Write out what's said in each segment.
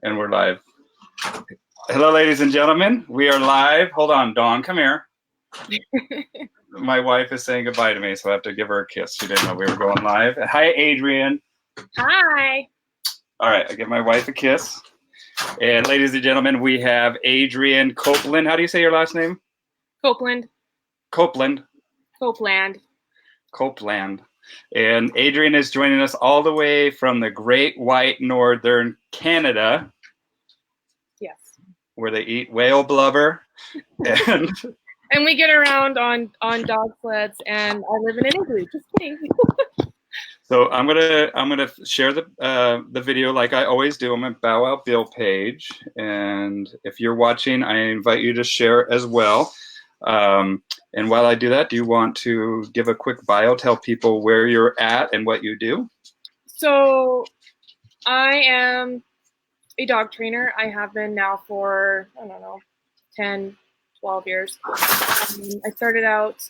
And we're live. Hello, ladies and gentlemen. We are live. Hold on, Dawn, come here. My wife is saying goodbye to me, so I have to give her a kiss. She didn't know we were going live. Hi, Adrienne. Hi. All right, I give my wife a kiss. And ladies and gentlemen, we have Adrienne Copeland. How do you say your last name? Copeland. Copeland. Copeland. Copeland. And Adrienne is joining us all the way from the Great White Northern Canada. Yes. Where they eat whale blubber. And we get around on dog sleds, and I live in an igloo. Just kidding. So I'm gonna share the video like I always do on my Bow Wow Bill page, and if you're watching, I invite you to share as well. And while I do that, do you want to give a quick bio, tell people where you're at and what you do? So I am a dog trainer. I have been now for, I don't know, 10, 12 years. I started out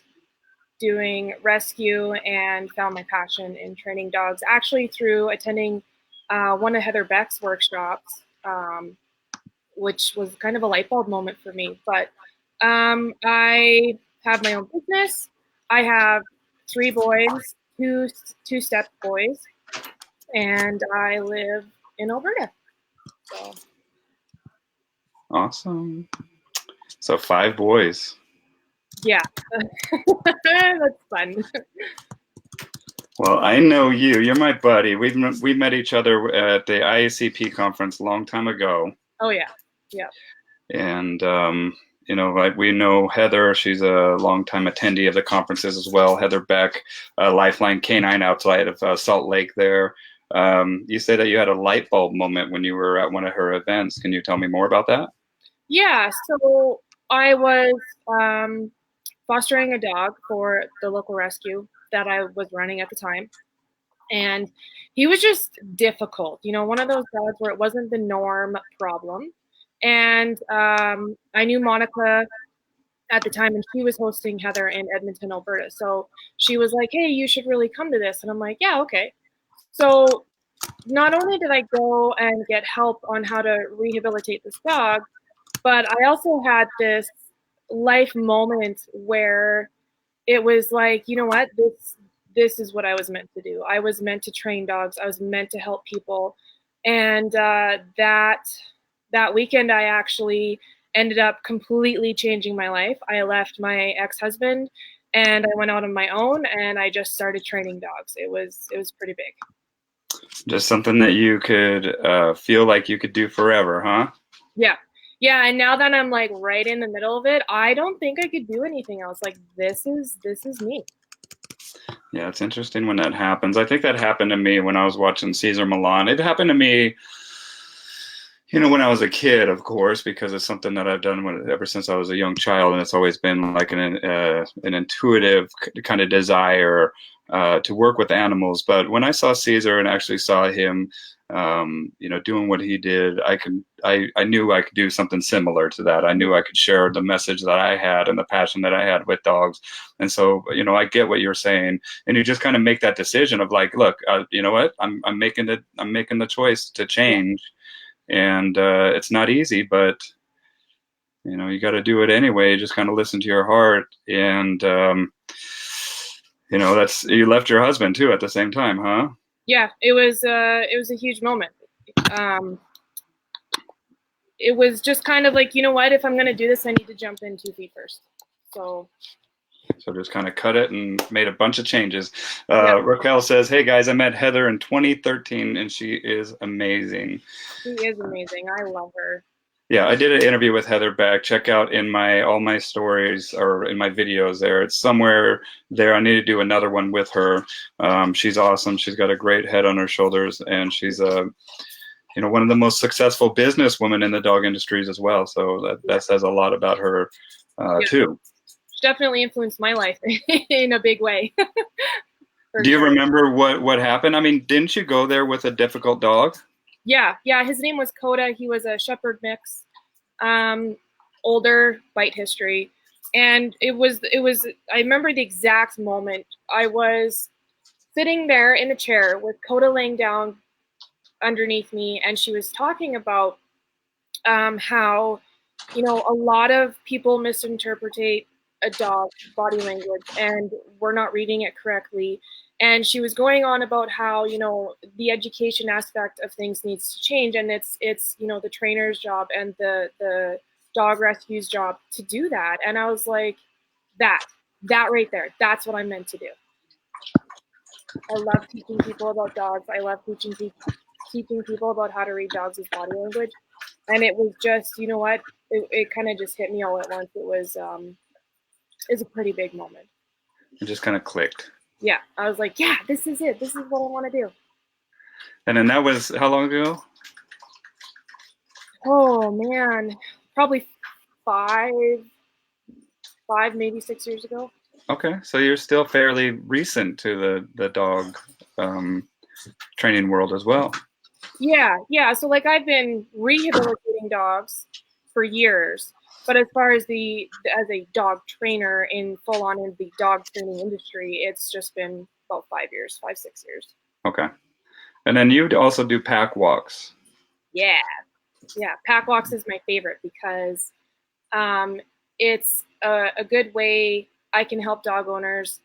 doing rescue and found my passion in training dogs, actually through attending one of Heather Beck's workshops, which was kind of a light bulb moment for me. But I have my own business. I have 3 boys, two step boys, and I live in Alberta. So. Awesome. So 5 boys. Yeah, that's fun. Well, I know you. You're my buddy. We met each other at the IACP conference a long time ago. Oh yeah, yeah. And you know, we know Heather. She's a longtime attendee of the conferences as well. Heather Beck, Lifeline Canine outside of Salt Lake there. You say that you had a light bulb moment when you were at one of her events. Can you tell me more about that? Yeah, so I was fostering a dog for the local rescue that I was running at the time. And he was just difficult, you know, one of those dogs where it wasn't the norm problem. And I knew Monica at the time, and she was hosting Heather in Edmonton, Alberta. So she was like, hey, you should really come to this. And I'm like, yeah, okay. So not only did I go and get help on how to rehabilitate this dog, but I also had this life moment where it was like, you know what, this is what I was meant to do. I was meant to train dogs. I was meant to help people. And that weekend, I actually ended up completely changing my life. I left my ex-husband and I went out on my own, and I just started training dogs. It was pretty big. Just something that you could feel like you could do forever, huh? Yeah. Yeah, and now that I'm like right in the middle of it, I don't think I could do anything else. Like this is me. Yeah, it's interesting when that happens. I think that happened to me when I was watching Cesar Millan. It happened to me, you know, when I was a kid, of course, because it's something that I've done ever since I was a young child, and it's always been like an intuitive kind of desire to work with animals. But when I saw Cesar and actually saw him, you know, doing what he did, I knew I could do something similar to that. I knew I could share the message that I had and the passion that I had with dogs. And so, you know, I get what you're saying, and you just kind of make that decision of like, look, you know what, I'm making the choice to change. And it's not easy, but you know, you got to do it anyway. Just kind of listen to your heart. And you know, you left your husband too at the same time, huh? Yeah, it was a huge moment. It was just kind of like, you know what, if I'm going to do this, I need to jump in 2 feet first. So just kind of cut it and made a bunch of changes. Raquel says, hey guys, I met Heather in 2013 and she is amazing. She is amazing. I love her. Yeah, I did an interview with Heather Beck. Check out in all my stories or in my videos there. It's somewhere there. I need to do another one with her. She's awesome. She's got a great head on her shoulders, and she's you know, one of the most successful business women in the dog industries as well. So that says a lot about her too. She definitely influenced my life in a big way. Do you remember what happened? I mean, didn't you go there with a difficult dog? Yeah. His name was Coda. He was a shepherd mix, older, bite history. And it was, I remember the exact moment. I was sitting there in a chair with Coda laying down, underneath me, and she was talking about how, you know, a lot of people misinterpret a dog's body language and we're not reading it correctly. And she was going on about how, you know, the education aspect of things needs to change, and it's you know, the trainer's job and the dog rescue's job to do that. And I was like, that right there, that's what I'm meant to do. I love teaching people about dogs. I love teaching people about how to read dogs' body language. And it was just, you know what, it kind of just hit me all at once. It was a pretty big moment. It just kind of clicked. Yeah, I was like, yeah, this is it. This is what I want to do. And then that was how long ago? Oh man, probably five, maybe 6 years ago. Okay, so you're still fairly recent to the dog training world as well. Yeah. So like I've been rehabilitating dogs for years, but as far as as a dog trainer in full on in the dog training industry, it's just been about 5 years, 6 years. Okay, and then you also do pack walks. Yeah, pack walks is my favorite because it's a good way I can help dog owners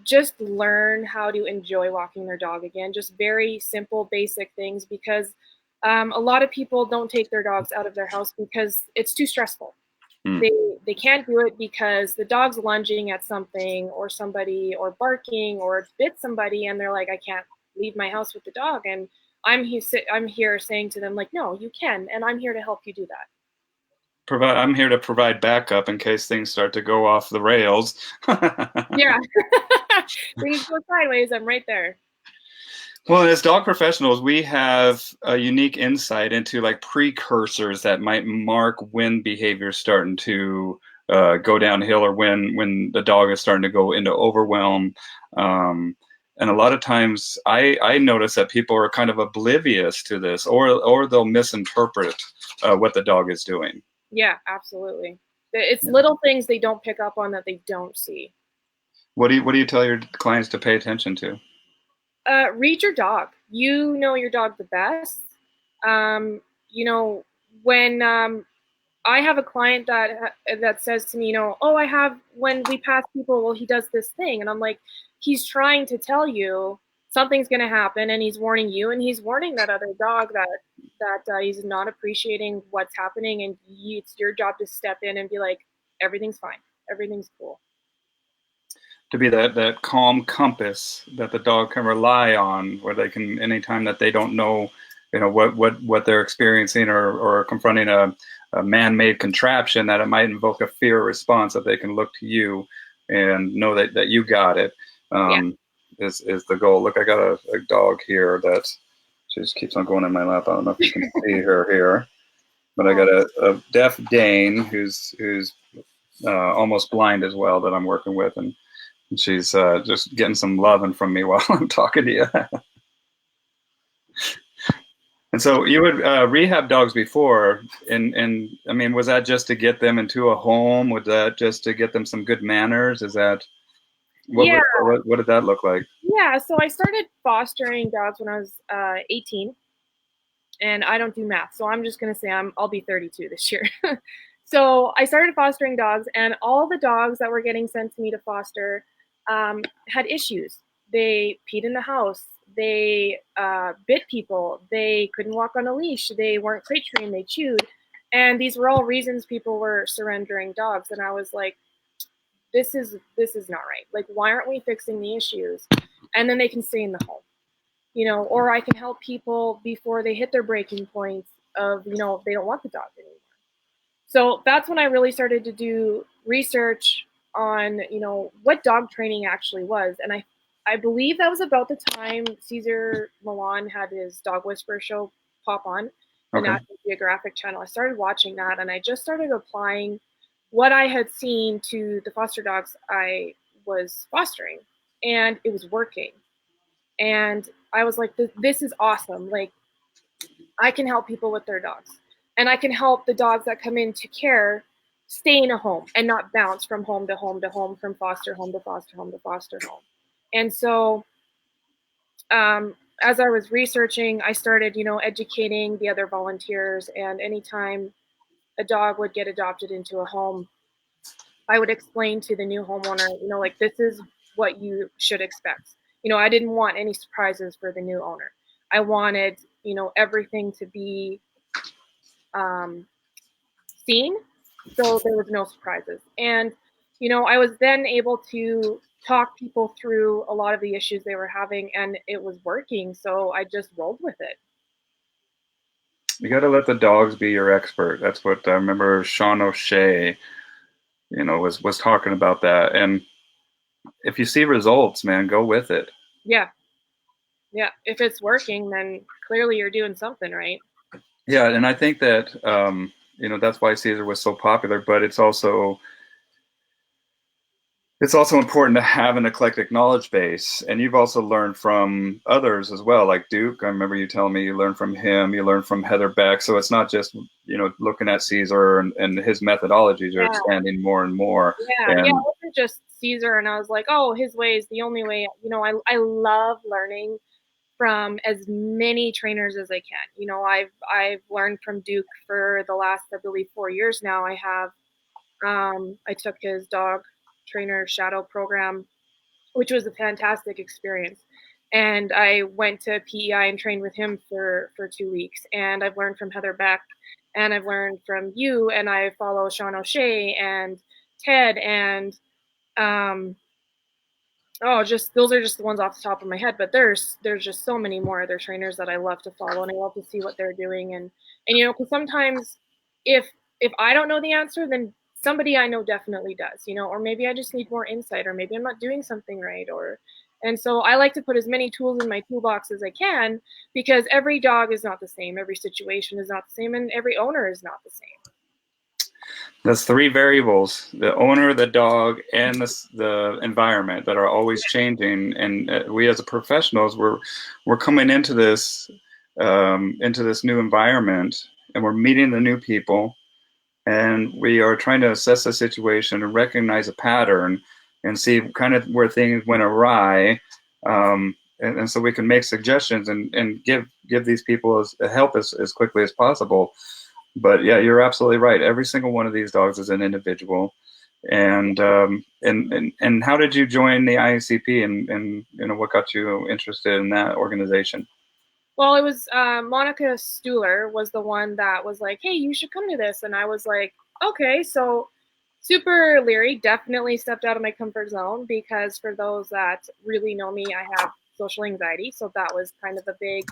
just learn how to enjoy walking their dog again. Just very simple, basic things, because a lot of people don't take their dogs out of their house because it's too stressful. They can't do it because the dog's lunging at something or somebody or barking or bit somebody, and they're like, I can't leave my house with the dog. And I'm here saying to them, like, no, you can, and I'm here to help you do that. I'm here to provide backup in case things start to go off the rails. Yeah. Things go sideways, I'm right there. Well, as dog professionals, we have a unique insight into like precursors that might mark when behavior is starting to go downhill, or when the dog is starting to go into overwhelm. And a lot of times I notice that people are kind of oblivious to this, or they'll misinterpret what the dog is doing. Yeah, absolutely. It's little things they don't pick up on that they don't see. What do you tell your clients to pay attention to? Read your dog. You know your dog the best. You know, when I have a client that says to me, you know, oh, when we pass people, well, he does this thing. And I'm like, he's trying to tell you something's going to happen, and he's warning you, and he's warning that other dog that he's not appreciating what's happening, and it's your job to step in and be like, everything's fine. Everything's cool. To be that calm compass that the dog can rely on, where they can, anytime that they don't know, you know, what they're experiencing, or confronting a man-made contraption, that it might invoke a fear response, that they can look to you and know that you got it. Is the goal. Look, I got a dog here that she just keeps on going in my lap. I don't know if you can see her here, but I got a deaf Dane who's almost blind as well, that I'm working with, and she's just getting some loving from me while I'm talking to you. And so you would rehab dogs before, and I mean, was that just to get them into a home? Was that just to get them some good manners? Is that what did that look like? Yeah, so I started fostering dogs when I was 18, and I don't do math, so I'm just gonna say I'll be 32 this year. So I started fostering dogs, and all the dogs that were getting sent to me to foster had issues. They peed in the house. They bit people. They couldn't walk on a leash. They weren't crate trained. They chewed. And these were all reasons people were surrendering dogs. And I was like, this is not right. Like, why aren't we fixing the issues? And then they can stay in the home, you know, or I can help people before they hit their breaking points of, you know, they don't want the dog anymore. So that's when I really started to do research on, you know, what dog training actually was. And I believe that was about the time Cesar Millan had his Dog Whisperer show pop on the National Geographic Channel. I started watching that, and I just started applying what I had seen to the foster dogs I was fostering, and it was working. And I was like, this is awesome. Like, I can help people with their dogs. And I can help the dogs that come into care stay in a home and not bounce from home to home to home, from foster home to foster home to foster home. And so as I was researching, I started, educating the other volunteers. And anytime a dog would get adopted into a home, I would explain to the new homeowner, like, this is what you should expect. I didn't want any surprises for the new owner. I wanted, everything to be um, seen, so there was no surprises. And, I was then able to talk people through a lot of the issues they were having, and it was working. So I just rolled with it. You got to let the dogs be your expert. That's what I remember Sean O'Shea, was talking about that. And if you see results, man, go with it. Yeah. Yeah. If it's working, then clearly you're doing something right. Yeah. And I think that, that's why Caesar was so popular, but it's also important to have an eclectic knowledge base. And you've also learned from others as well, like Duke. I remember you telling me you learned from him, you learned from Heather Beck. So it's not just, looking at Caesar and his methodologies. You're expanding more and more. Yeah. It wasn't just Caesar and I was like, oh, his way is the only way. I love learning from as many trainers as I can. I've learned from Duke for the last, I believe, 4 years now. I took his dog trainer shadow program, which was a fantastic experience. And I went to PEI and trained with him for 2 weeks. And I've learned from Heather Beck, and I've learned from you, and I follow Sean O'Shea and Ted, and just those are just the ones off the top of my head. But there's just so many more other trainers that I love to follow, and I love to see what they're doing. And because sometimes if I don't know the answer, then somebody I know definitely does, or maybe I just need more insight, or maybe I'm not doing something right, and so I like to put as many tools in my toolbox as I can, because every dog is not the same, every situation is not the same, and every owner is not the same. There's 3 variables: the owner, the dog, and the environment, that are always changing. And we as professionals, we're coming into this new environment, and we're meeting the new people, and we are trying to assess the situation and recognize a pattern and see kind of where things went awry. And so we can make suggestions and give these people help as quickly as possible. But yeah, you're absolutely right. Every single one of these dogs is an individual. And how did you join the IACP, and what got you interested in that organization? Well, it was Monica Stuhler was the one that was like, hey, you should come to this. And I was like, okay. So super leery, definitely stepped out of my comfort zone, because for those that really know me, I have social anxiety. So that was kind of a big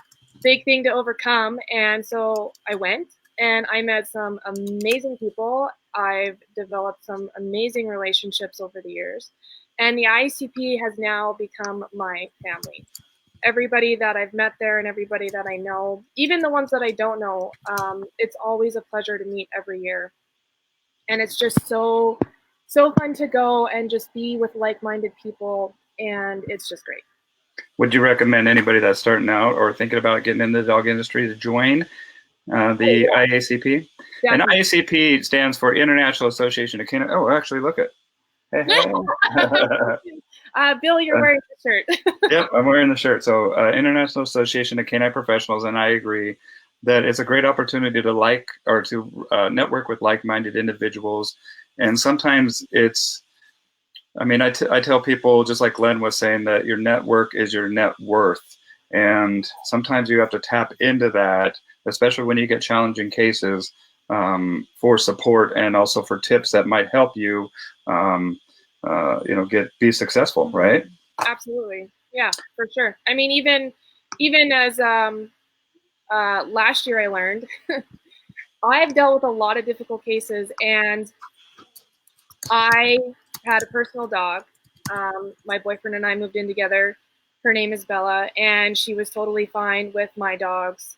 thing to overcome. And so I went, and I met some amazing people. I've developed some amazing relationships over the years. And the IACP has now become my family. Everybody that I've met there and everybody that I know, even the ones that I don't know, it's always a pleasure to meet every year. And it's just so fun to go and just be with like-minded people. And it's just great. Would you recommend anybody that's starting out or thinking about getting into the dog industry to join the IACP? Definitely. And IACP stands for International Association of Canine. Oh, actually, look at. Hey. Bill, you're wearing the shirt. Yep, I'm wearing the shirt. So International Association of Canine Professionals, and I agree that it's a great opportunity to network with like-minded individuals. And sometimes I tell people, just like Glenn was saying, that your network is your net worth. And sometimes you have to tap into that, especially when you get challenging cases, for support and also for tips that might help you, be successful, right? Absolutely. Yeah, for sure. I mean, even as last year I learned, I've dealt with a lot of difficult cases, and I had a personal dog. My boyfriend and I moved in together. Her name is Bella, and she was totally fine with my dogs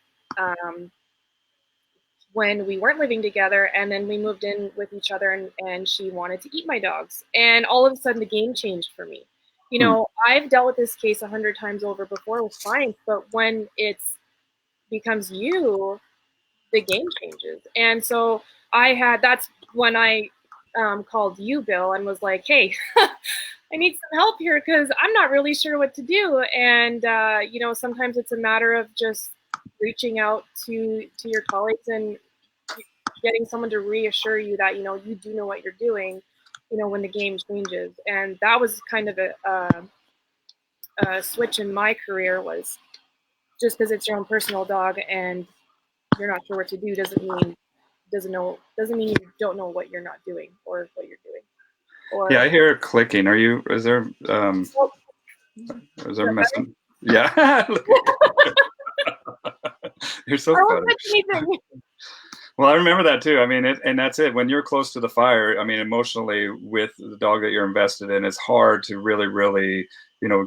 when we weren't living together. And then we moved in with each other, and she wanted to eat my dogs. And all of a sudden, the game changed for me. I've dealt with this case 100 times over before with clients, but when it becomes you, the game changes. And so that's when I called you, Bill, and was like, hey, I need some help here because I'm not really sure what to do. And, sometimes it's a matter of just reaching out to your colleagues and getting someone to reassure you that, you do know what you're doing, when the game changes. And that was kind of a switch in my career, was just because it's your own personal dog and you're not sure what to do doesn't mean you don't know what you're not doing or what you're doing. Or Yeah, I hear it clicking. Is there messing? Yeah. You're so funny. Well, I remember that too. I mean, and that's it. When you're close to the fire, I mean, emotionally with the dog that you're invested in, it's hard to really, really,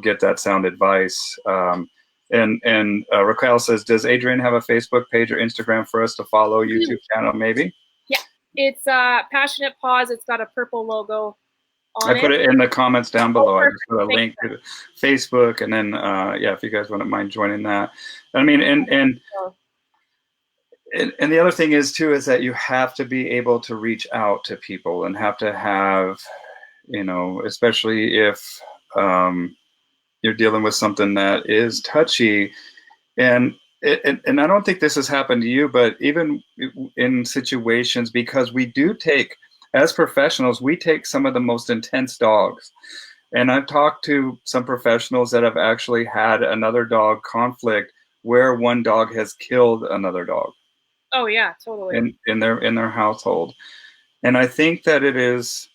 get that sound advice. Raquel says, does Adrienne have a Facebook page or Instagram for us to follow? YouTube channel, maybe? Yeah, it's Passionate Paws. It's got a purple logo on I put it in the comments down below. I just put a link to Facebook, and then if you guys wouldn't mind joining that. I mean, and the other thing is too is that you have to be able to reach out to people and have to have, especially if you're dealing with something that is touchy, and I don't think this has happened to you, but even in situations, because we do take, as professionals, we take some of the most intense dogs. And I've talked to some professionals that have actually had another dog conflict where one dog has killed another dog. Oh yeah, totally. In their household. And I think that it is,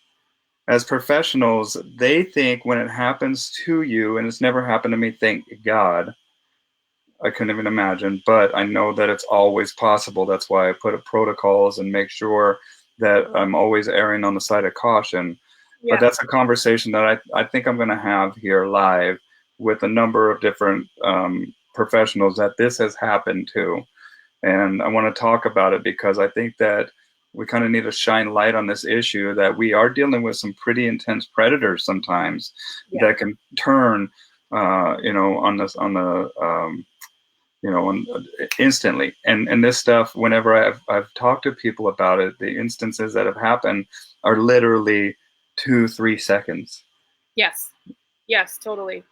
as professionals, they think when it happens to you, and it's never happened to me, thank God, I couldn't even imagine, but I know that it's always possible. That's why I put up protocols and make sure that I'm always erring on the side of caution. Yeah. But that's a conversation that I think I'm going to have here live with a number of different professionals that this has happened to. And I want to talk about it because I think that we kind of need to shine light on this issue, that we are dealing with some pretty intense predators sometimes that can turn, instantly. And this stuff, whenever I've talked to people about it, the instances that have happened are literally 2-3 seconds. Yes, totally.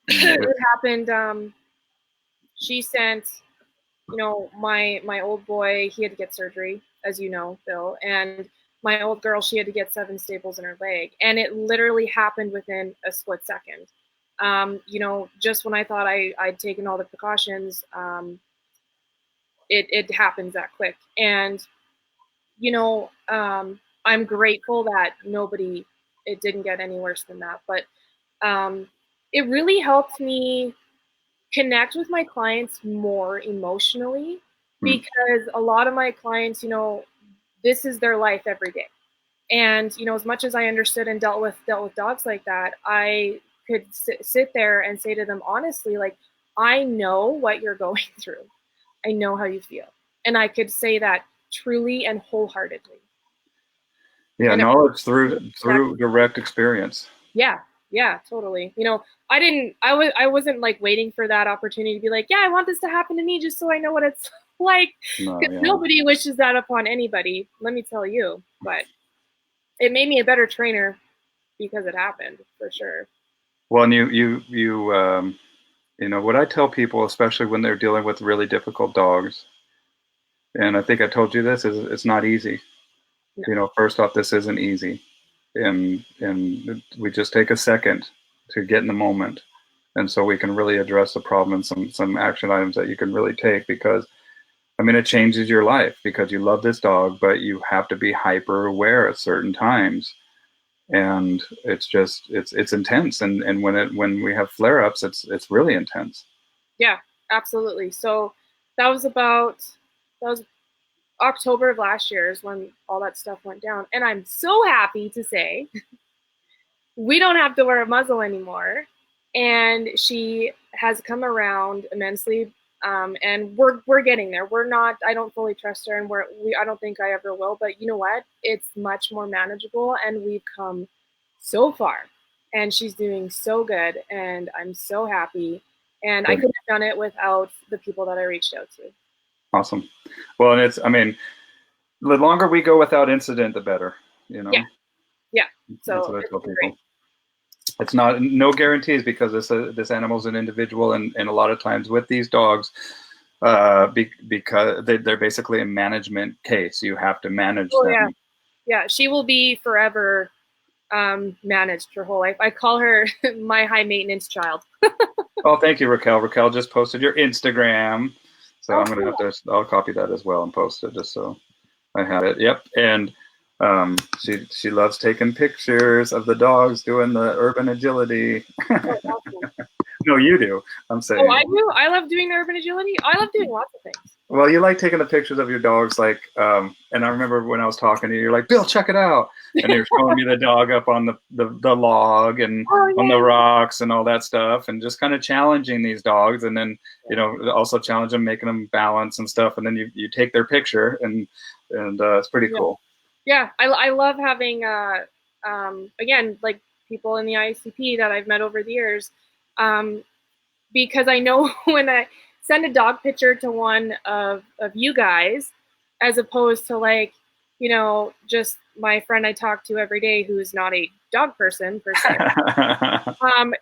It happened. She sent, my old boy, he had to get surgery, as you know, Phil, and my old girl, she had to get 7 staples in her leg, and it literally happened within a split second. Just when I thought I'd taken all the precautions, it happens that quick. And, I'm grateful that it didn't get any worse than that. But it really helped me connect with my clients more emotionally, because a lot of my clients, this is their life every day. And, as much as I understood and dealt with dogs like that, I could sit there and say to them honestly, like, I know what you're going through. I know how you feel. And I could say that truly and wholeheartedly. Yeah, knowledge through direct experience. Yeah, totally. I wasn't like waiting for that opportunity to be like, yeah, I want this to happen to me just so I know what it's like. Nobody wishes that upon anybody, let me tell you. But it made me a better trainer because it happened, for sure. Well, and you what I tell people, especially when they're dealing with really difficult dogs, and I think I told you this, is it's not easy. No. First off, this isn't easy. And we just take a second to get in the moment. And so we can really address the problem and some action items that you can really take, because it changes your life because you love this dog, but you have to be hyper aware at certain times. And it's intense. And when we have flare-ups, it's really intense. Yeah, absolutely. So that was October of last year is when all that stuff went down. And I'm so happy to say we don't have to wear a muzzle anymore. And she has come around immensely. And we're getting there. I don't fully trust her, and I don't think I ever will, but you know what? It's much more manageable, and we've come so far, and she's doing so good, and I'm so happy. And good. I couldn't have done it without the people that I reached out to. Awesome. Well, and the longer we go without incident, the better, Yeah. So that's what I tell people. It's not, no guarantees, because this animal's an individual, and a lot of times with these dogs, because they're basically a management case. You have to manage Oh them. yeah, she will be forever managed her whole life. I call her my high maintenance child. Oh, thank you, Raquel. Raquel just posted your Instagram, so Oh, I'm gonna have to. I'll copy that as well and post it just so I have it. Yep, and she loves taking pictures of the dogs doing the urban agility. oh, awesome. No, you do. I'm saying. Oh, I do. I love doing the urban agility. I love doing lots of things. Well, you like taking the pictures of your dogs, like, and I remember when I was talking to you, you're like, Bill, check it out. And you're showing me the dog up on the log and on the rocks and all that stuff, and just kind of challenging these dogs. And then, also challenge them, making them balance and stuff. And then you take their picture, and it's pretty cool. Yeah, I love having, again, like people in the ICP that I've met over the years, because I know when I send a dog picture to one of you guys, as opposed to like, just my friend I talk to every day who's not a dog person per se.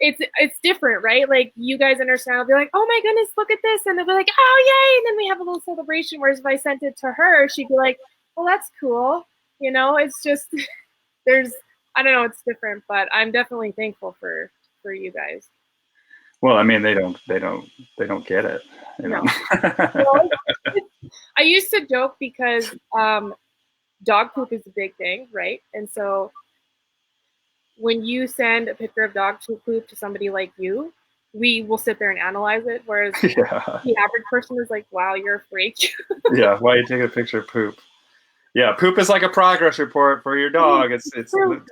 It's different, right? Like you guys understand, I'll be like, oh my goodness, look at this. And they'll be like, oh yay. And then we have a little celebration. Whereas if I sent it to her, she'd be like, well, that's cool. It's just, I don't know, it's different, but I'm definitely thankful for you guys. Well, I mean, they don't get it. No. Well, I used to joke because dog poop is a big thing, right? And so when you send a picture of dog poop to somebody like you, we will sit there and analyze it. Whereas the average person is like, wow, you're a freak. Yeah, why you take a picture of poop? Yeah, poop is like a progress report for your dog. It's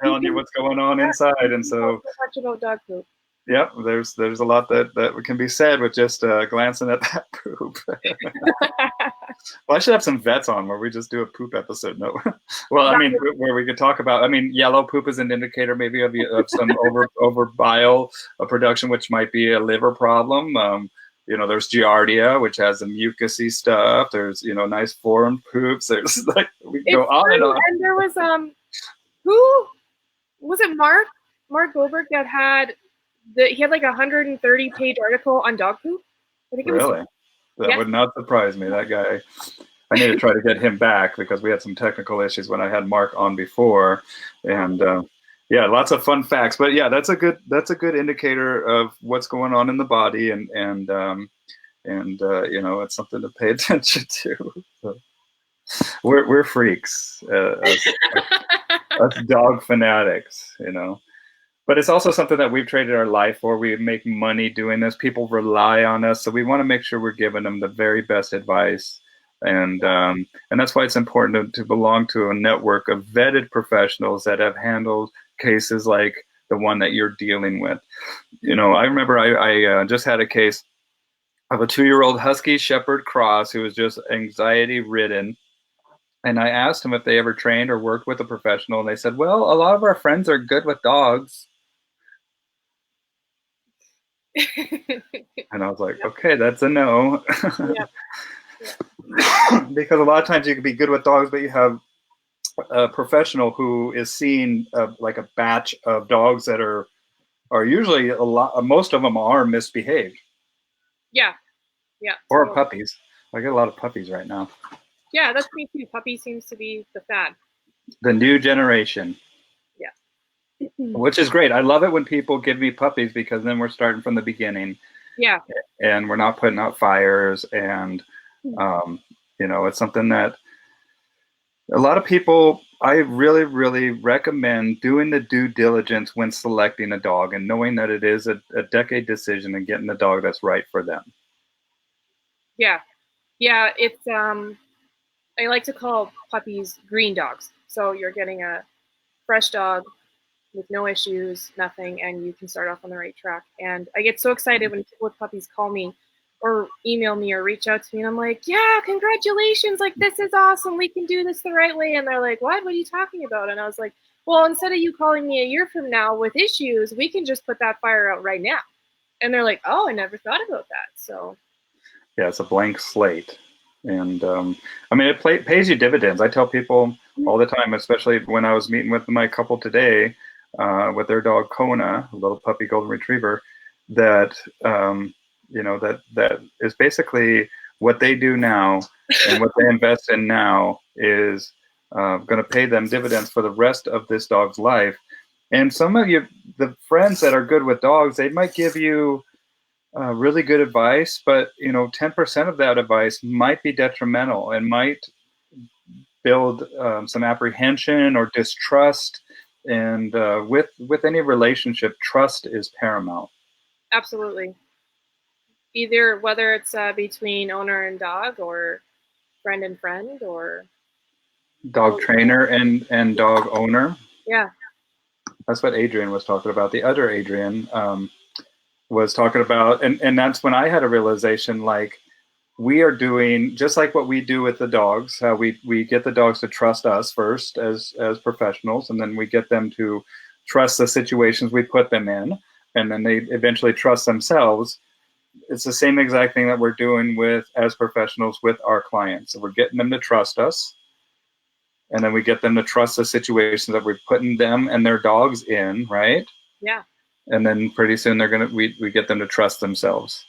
telling you what's going on inside, and so much about dog poop. Yep, there's a lot that can be said with just glancing at that poop. Well, I should have some vets on where we just do a poop episode. No, well, I mean, where we could talk about. I mean, yellow poop is an indicator maybe of some over bile production, which might be a liver problem. There's giardia, which has some mucousy stuff. There's nice formed poops. There's like we can go on and on. And there was who was it? Mark Goldberg that had. He had like a 130-page article on dog poop. I think really? That would not surprise me. That guy, I need to try to get him back because we had some technical issues when I had Mark on before, and lots of fun facts. But yeah, that's a good indicator of what's going on in the body, and it's something to pay attention to. So we're freaks, us dog fanatics, But it's also something that we've traded our life for. We make money doing this. People rely on us, so we want to make sure we're giving them the very best advice. And that's why it's important to belong to a network of vetted professionals that have handled cases like the one that you're dealing with. I remember I just had a case of a 2-year-old Husky Shepherd Cross who was just anxiety-ridden. And I asked them if they ever trained or worked with a professional, and they said, well, a lot of our friends are good with dogs. And I was like, okay, that's a no. Because a lot of times you can be good with dogs, but you have a professional who is seeing like a batch of dogs that are usually most of them are misbehaved. Yeah. Or puppies. I get a lot of puppies right now. Yeah, that's me too. Puppy seems to be the fad. The new generation. Yeah. Which is great. I love it when people give me puppies because then we're starting from the beginning. Yeah. And we're not putting out fires. And, it's something that a lot of people, I really, really recommend doing the due diligence when selecting a dog and knowing that it is a decade decision and getting the dog that's right for them. Yeah. Yeah. It's, I like to call puppies green dogs. So you're getting a fresh dog with no issues, nothing, and you can start off on the right track. And I get so excited when people with puppies call me or email me or reach out to me, and I'm like, yeah, congratulations, like this is awesome, we can do this the right way. And they're like, what are you talking about? And I was like, well, instead of you calling me a year from now with issues, we can just put that fire out right now. And they're like, oh, I never thought about that. So yeah, it's a blank slate. And I mean, it pays you dividends. I tell people all the time, especially when I was meeting with my couple today, with their dog Kona, a little puppy golden retriever, that that is basically what they do now and what they invest in now is going to pay them dividends for the rest of this dog's life. And some of you, the friends that are good with dogs, they might give you really good advice, but 10% of that advice might be detrimental and might build some apprehension or distrust. And with any relationship, trust is paramount. Absolutely. Either whether it's between owner and dog, or friend and friend, or dog trainer and dog owner. Yeah. That's what Adrienne was talking about. The other Adrienne was talking about, and that's when I had a realization, like, we are doing just like what we do with the dogs, how we get the dogs to trust us first as professionals, and then we get them to trust the situations we put them in, and then they eventually trust themselves. It's the same exact thing that we're doing with as professionals with our clients. So we're getting them to trust us, and then we get them to trust the situations that we're putting them and their dogs in, right? Yeah. And then pretty soon we get them to trust themselves.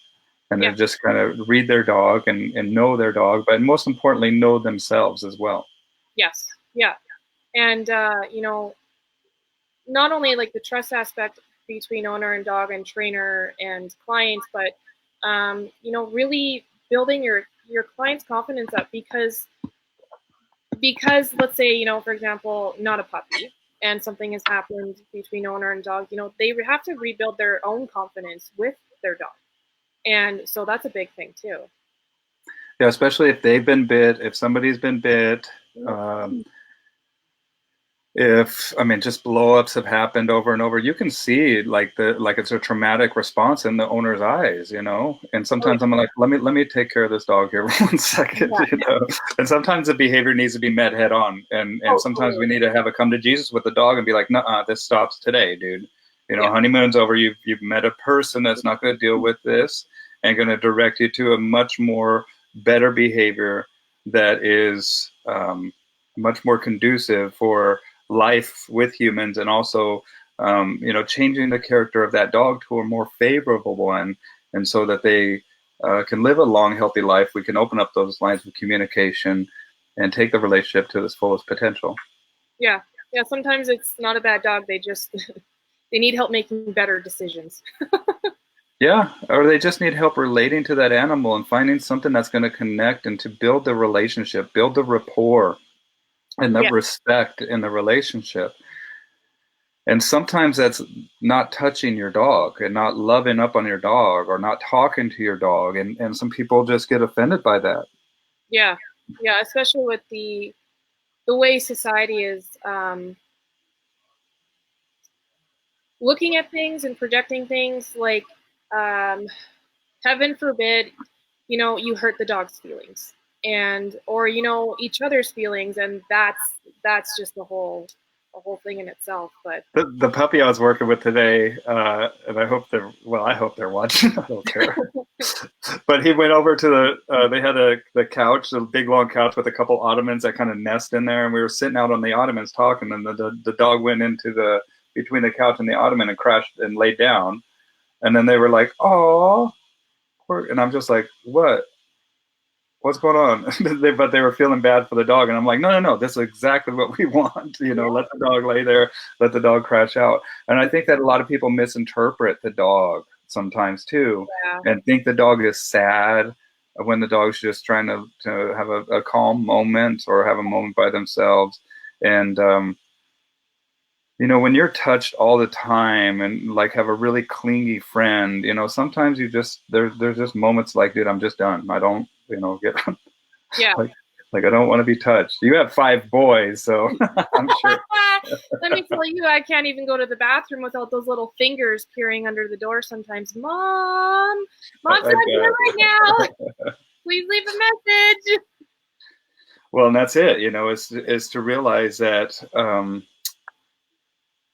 And they just kind of read their dog and know their dog, but most importantly, know themselves as well. Yes. Yeah. And, not only like the trust aspect between owner and dog and trainer and clients, but, really building your client's confidence up, because let's say, for example, not a puppy, and something has happened between owner and dog, they have to rebuild their own confidence with their dog. And so that's a big thing too. Yeah, especially if they've been bit, if somebody's been bit, just blow-ups have happened over and over. You can see like it's a traumatic response in the owner's eyes, And sometimes I'm like, let me take care of this dog here for 1 second, And sometimes the behavior needs to be met head on, and sometimes we need to have a come to Jesus with the dog and be like, nah, this stops today, dude. Honeymoon's over. You've met a person that's not going to deal with this and going to direct you to a much more better behavior that is much more conducive for life with humans, and also changing the character of that dog to a more favorable one, and so that they can live a long, healthy life. We can open up those lines of communication and take the relationship to its fullest potential. Yeah. Sometimes it's not a bad dog. They just they need help making better decisions. Yeah, or they just need help relating to that animal and finding something that's going to connect and to build the relationship, build the rapport and the respect in the relationship. And sometimes that's not touching your dog and not loving up on your dog or not talking to your dog. And some people just get offended by that. Yeah, especially with the way society is looking at things and projecting things, like heaven forbid, you hurt the dog's feelings, or each other's feelings, and that's just the whole thing in itself. But the puppy I was working with today, and I hope they're watching. I don't care. But he went over to they had the couch, a big long couch with a couple ottomans that kind of nest in there, and we were sitting out on the ottomans talking, and the dog went into between the couch and the ottoman and crashed and laid down. And then they were like, "Oh," and I'm just like, "What's going on?" But they were feeling bad for the dog, and I'm like, "No, this is exactly what we want. Let the dog lay there, let the dog crash out." And I think that a lot of people misinterpret the dog sometimes too, and think the dog is sad when the dog's just trying to have a calm moment or have a moment by themselves. And when you're touched all the time and like have a really clingy friend, sometimes there's just moments like, dude, I'm just done. I don't, get like I don't want to be touched. You have 5 boys, so I'm sure. Let me tell you, I can't even go to the bathroom without those little fingers peering under the door sometimes. Mom's not here right now. Please leave a message. Well, and that's it, is to realize that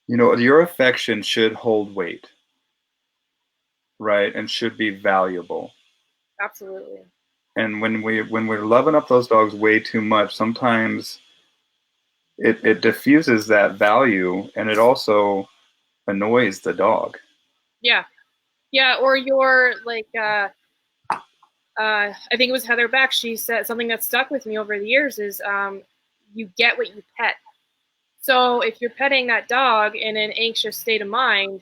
your affection should hold weight, right? And should be valuable. Absolutely. And when we're loving up those dogs way too much, sometimes it diffuses that value, and it also annoys the dog. Yeah. Yeah. Or you're like, I think it was Heather Beck. She said something that stuck with me over the years is you get what you pet. So if you're petting that dog in an anxious state of mind,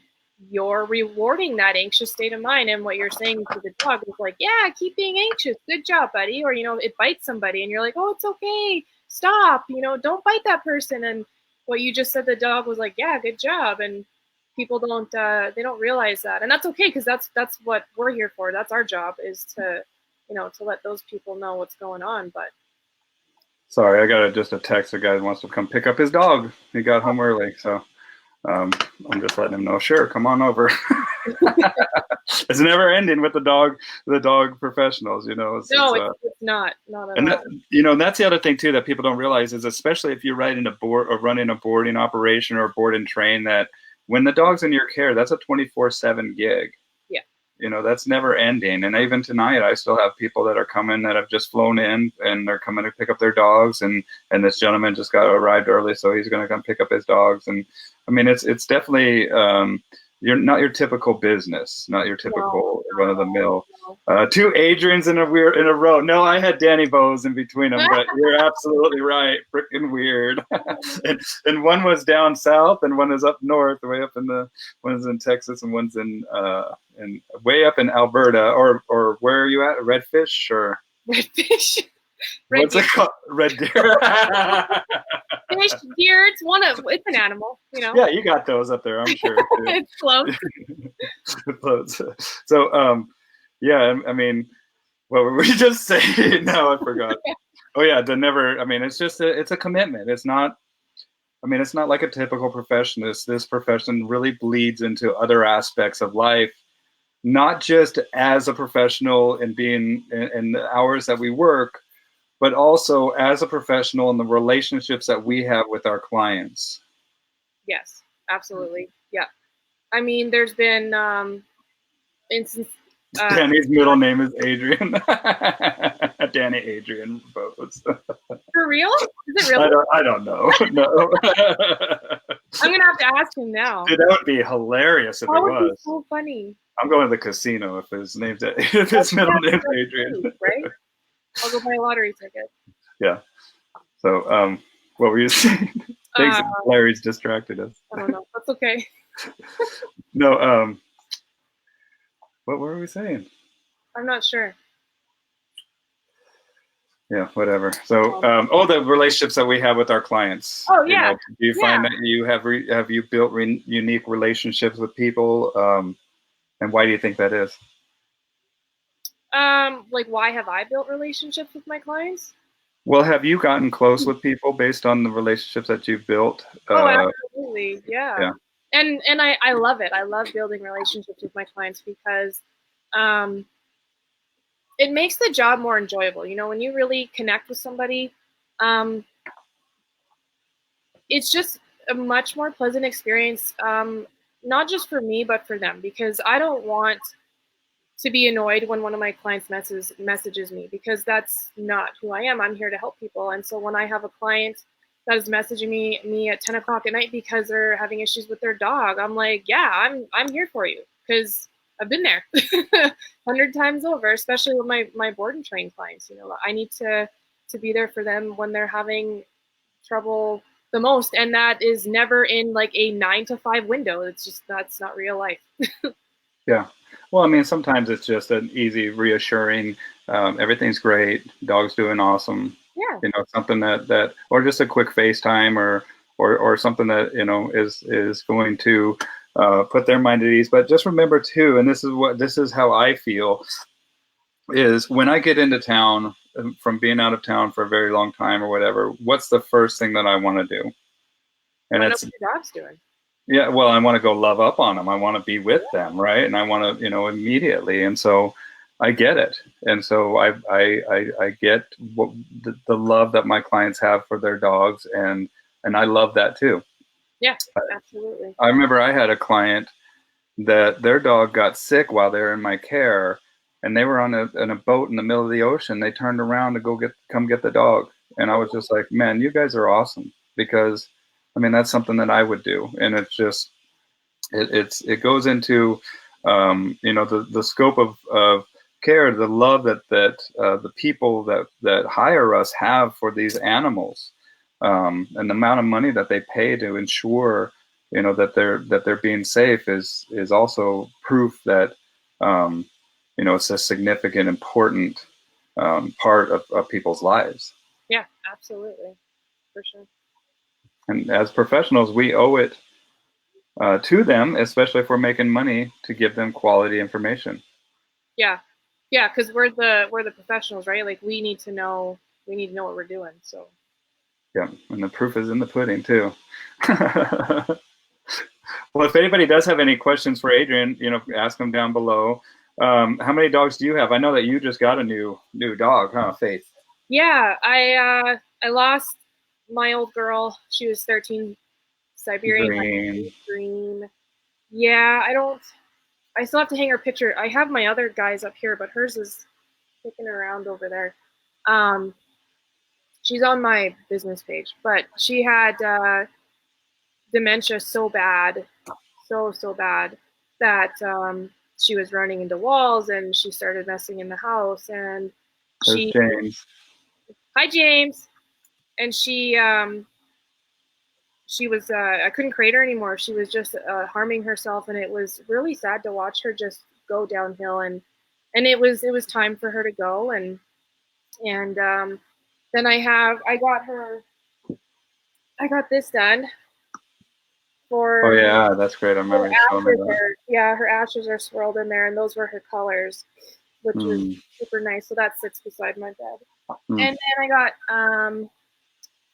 you're rewarding that anxious state of mind. And what you're saying to the dog is like, yeah, keep being anxious. Good job, buddy. Or, it bites somebody and you're like, oh, it's okay. Stop. Don't bite that person. And what you just said, the dog was like, yeah, good job. And people they don't realize that. And that's okay, because that's what we're here for. That's our job, is to, to let those people know what's going on. But sorry, I got just a text. A guy wants to come pick up his dog. He got home early, so I'm just letting him know. Sure, come on over. It's never ending with the dog professionals. It's not at and all. That's the other thing too that people don't realize is, especially if you're running a boarding operation or board and train, that when the dog's in your care, that's a 24/7 gig. That's never ending. And even tonight, I still have people that are coming that have just flown in, and they're coming to pick up their dogs. And this gentleman just arrived early, so he's going to come pick up his dogs. And I mean, it's definitely, you're not your typical business, not your typical run of the mill. Two Adriennes in a row. No, I had Danny Bose in between them, but you're absolutely right. Freaking weird. and one was down south, and one is up north, one's in Texas, and one's in way up in Alberta, or where are you at? Redfish or Redfish? What's it called? Red deer. Fish, deer, it's an animal, Yeah, you got those up there, I'm sure. It's close. It floats. So, yeah, I mean, what were we just saying? No, I forgot. Oh yeah, it's a commitment. It's not like a typical profession. This profession really bleeds into other aspects of life, not just as a professional and being in the hours that we work, but also as a professional in the relationships that we have with our clients. Yes, absolutely. Yeah. I mean, there's been instance. Danny's middle name is Adrienne. Danny Adrienne Bose. For real? Is it really? I don't know. No. I'm gonna have to ask him now. Dude, that would be hilarious if it was. Be so funny. I'm going to the casino if his middle name's Adrienne. Right? I'll go buy a lottery ticket. Yeah. So, what were you saying? Thanks, Larry's distracted us. I don't know. That's okay. No. What were we saying? I'm not sure. Yeah, whatever. So, the relationships that we have with our clients. Oh yeah. Do you find that you have you built unique relationships with people? And why do you think that is? Like, why have I built relationships with my clients? Well, have you gotten close with people based on the relationships that you've built? Absolutely. Yeah. And I love it. I love building relationships with my clients because it makes the job more enjoyable. When you really connect with somebody, it's just a much more pleasant experience, not just for me, but for them, because I don't want to be annoyed when one of my clients messages me, because that's not who I am. I'm here to help people. And so when I have a client that is messaging me at 10 o'clock at night because they're having issues with their dog, I'm like, yeah, I'm here for you, because I've been there 100 times over, especially with my board and train clients. I need to be there for them when they're having trouble the most. And that is never in like a 9 to 5 window. It's just, that's not real life. Yeah. Well, I mean, sometimes it's just an easy, reassuring, everything's great, dog's doing awesome. Yeah. Something that or just a quick FaceTime or something that, is going to put their mind at ease. But just remember too, and this is how I feel, is when I get into town from being out of town for a very long time or whatever, what's the first thing that I want to do? And it's what your dog's doing. Yeah, well, I want to go love up on them. I want to be with them, right? And I want to, immediately. And so I get it. And so I get the love that my clients have for their dogs, and I love that too. Yeah, absolutely. I remember I had a client that their dog got sick while they were in my care, and they were on a boat in the middle of the ocean. They turned around to come get the dog, and I was just like, man, you guys are awesome, because I mean, that's something that I would do. And it's just, it goes into the scope of care, the love that the people that hire us have for these animals, and the amount of money that they pay to ensure that they're being safe is also proof that it's a significant, important part of people's lives. Yeah, absolutely, for sure. And as professionals, we owe it to them, especially if we're making money, to give them quality information. Yeah, because we're the professionals, right? Like we need to know what we're doing. So yeah, and the proof is in the pudding too. Well, if anybody does have any questions for Adrienne, ask them down below. How many dogs do you have? I know that you just got a new dog, huh, Faith? Yeah, I lost my old girl. She was 13, Siberian Dream. Yeah, I still have to hang her picture. I have my other guys up here, but hers is kicking around over there. She's on my business page, but she had dementia so bad, so bad that she was running into walls and she started messing in the house. And There's James. Hi, James. And she was I couldn't crate her anymore. She was just harming herself, and it was really sad to watch her just go downhill. And it was time for her to go. And then I got this done for. Oh yeah, that's great. I remember you showing me that. Yeah, her ashes are swirled in there, and those were her colors, which is super nice. So that sits beside my bed. And then I got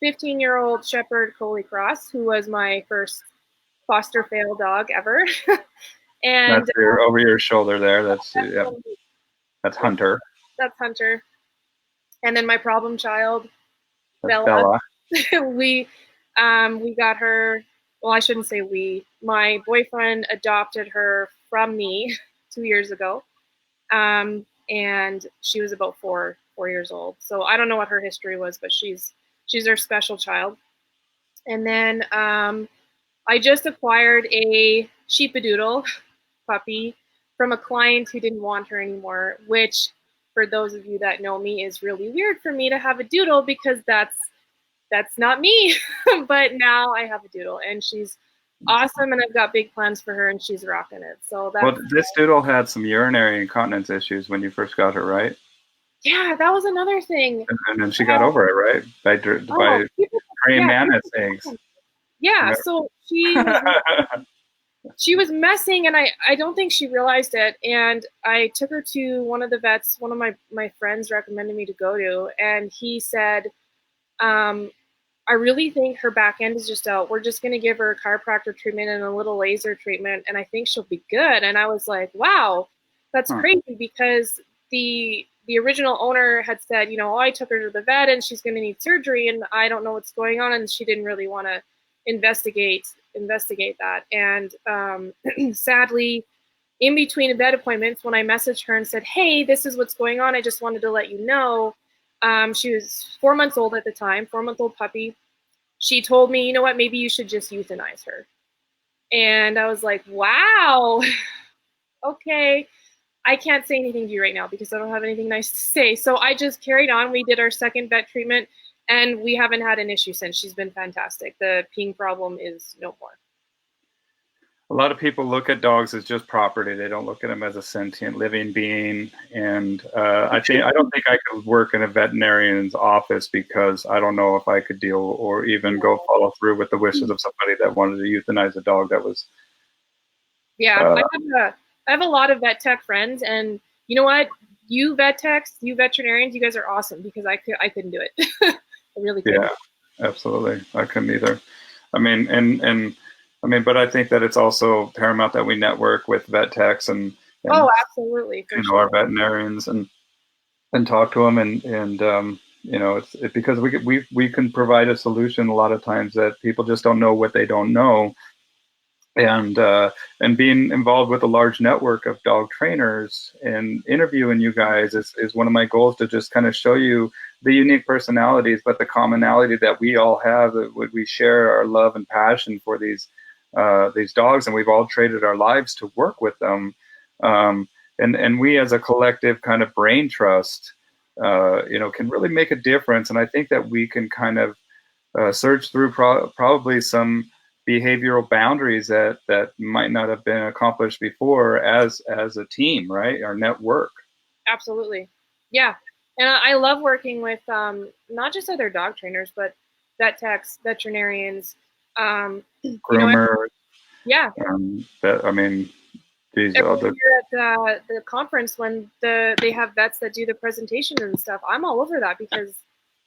15-year-old Shepherd Coley Cross, who was my first foster fail dog ever. And that's over your shoulder there. That's Hunter. That's Hunter. And then my problem child, Bella. we got her. Well, I shouldn't say we. My boyfriend adopted her from me 2 years ago, and she was about 4 years old. So I don't know what her history was, but she's our special child. And then I just acquired a sheepadoodle puppy from a client who didn't want her anymore, which, for those of you that know me, is really weird for me to have a doodle because that's not me. But now I have a doodle, and she's awesome, and I've got big plans for her, and she's rocking it. So this doodle had some urinary incontinence issues when you first got her, right? Yeah, that was another thing. And then she got over it, right? By praying mantis eggs. Yeah, so she was messing, and I don't think she realized it. And I took her to one of the vets, one of my friends recommended me to go to, and he said, I really think her back end is just out. We're just going to give her a chiropractor treatment and a little laser treatment, and I think she'll be good. And I was like, wow, that's crazy, because the original owner had said, I took her to the vet and she's going to need surgery, and I don't know what's going on. And she didn't really want to investigate that. And sadly, in between vet appointments, when I messaged her and said, hey, this is what's going on, I just wanted to let you know. She was 4 months old at the time, 4-month-old puppy. She told me, you know what, maybe you should just euthanize her. And I was like, wow, okay. I can't say anything to you right now because I don't have anything nice to say. So I just carried on. We did our second vet treatment, and we haven't had an issue since. She's been fantastic. The peeing problem is no more. A lot of people look at dogs as just property. They don't look at them as a sentient living being. And I don't think I could work in a veterinarian's office because I don't know if I could deal or even go follow through with the wishes of somebody that wanted to euthanize a dog that was. Yeah, I have a lot of vet tech friends, and you know what? You vet techs, you veterinarians, you guys are awesome, because I couldn't do it. I really couldn't. Yeah, absolutely. I couldn't either. But I think that it's also paramount that we network with vet techs and oh, absolutely, for sure. Our veterinarians and talk to them and it's because we can provide a solution a lot of times that people just don't know what they don't know. And being involved with a large network of dog trainers and interviewing you guys is one of my goals, to just kind of show you the unique personalities, but the commonality that we all have, that we share our love and passion for these these dogs, and we've all traded our lives to work with them. And we as a collective kind of brain trust, can really make a difference. And I think that we can kind of search through probably some behavioral boundaries that might not have been accomplished before as a team, right? Our network. Absolutely. Yeah. And I love working with not just other dog trainers, but vet techs, veterinarians, Groomers. Yeah. These Every other. year at the conference when they have vets that do the presentations and stuff, I'm all over that, because